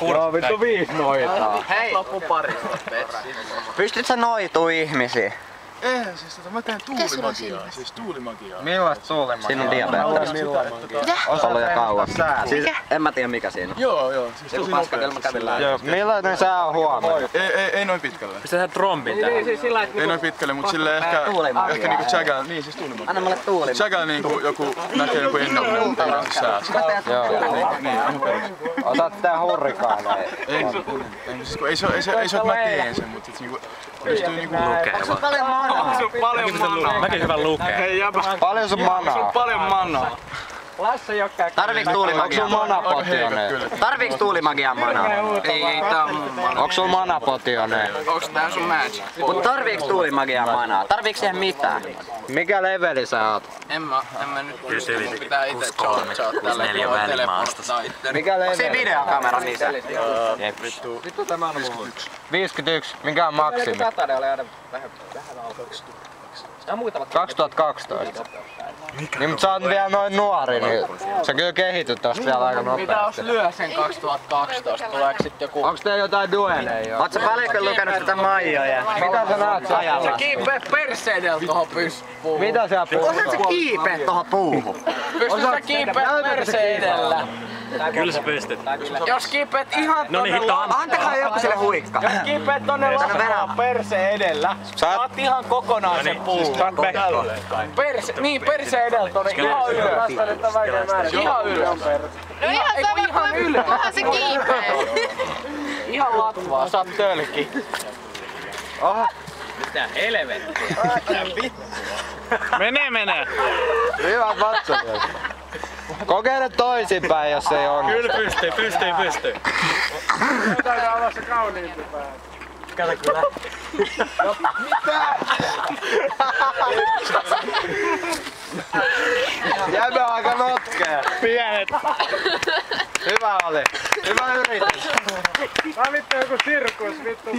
Joo, vittu 5 noitaa. Hei! Loppu parista. Pystyt sä noituu ihmisiä? Eihän siis mä teen tuulimagiaa. Siis tuulimagiaa. Millaista tuulimagiaa? Siinä on diabetes. Osaat Ollut jo kauan. sää. Siis en mä tiedä mikä siinä on. Joo. Siis Joku tosi paskakelma nopeasti. kävellään. Joo, millainen sää on huomenna? Ei noin pitkälle. Pistetään trombin tähän. Ei noin pitkälle, mut silleen ehkä niinku Chagall, niin siis tuulimagia. Anna mulle tuuli. Chagall niinku joku näkee joku ennakoinen tällaisessa säässä. Joo. Niin, ihan perus. Otat tää hurrikaaneja. Ei siis kun ei se että mä teen sen, mut sit niinku pystyy niinku Onko sun paljon manaa? Mäkin hyvä lukee. Paljon sun manaa? paljon manaa. Tarviiks Onks tuulimagiaa? sun manapotioneen? Tarviiks tuulimagiaa manaa? Ei tää on mun mana. Onks sun manapotioneen? Onks tää sun magic? Mut tarviiks tuulimagiaa manaa? Tarviiks siihen mitään? Mikä leveli sä oot? En mä nyt pitää ite chat 4 välimaasta. Mikä Se leveli? videokamera niissä. Vittu tämä on 51. Mikä on maksimi? 2012. Niin mut sä oot vielä noin nuori, niin sä kyllä kehityt tosta vielä aika nopeasti. Lyö sen 2012, tuleeko sit joku... Onks teillä jotain dueleja jo? Oot sä paljonko lukenut tätä Maijoja? Mitä sä näet ajalla? Kiipeä perseidellä tohon pystypuuhun. Mitä sä puhut? Osaat sä kiipeä tohon puuhun? Pystyt sä kiipeä perseidellä? Kyllä sä pystyt. Jos kiipeät ihan No niin, tonne Antakaa joku sille huikka. Jos kiipeät tonne latvaan perse edellä, saat ihan kokonaan sen puun. Perse edellä tonne ihan ylös. Ihan ylös. No ihan ylös. vähän se kiipee. Ihan latvaa, saat tölki. Menee. Hyvä vatsat. Kokeile toisinpäin, jos ei on. Kyllä pystyy. Taitaa olla se kauniimpi pää. Kato kyllä. Jäbä aika notkea. Pienet. Hyvä oli. Hyvä yritys. Tää on vittu joku sirkus, vittu.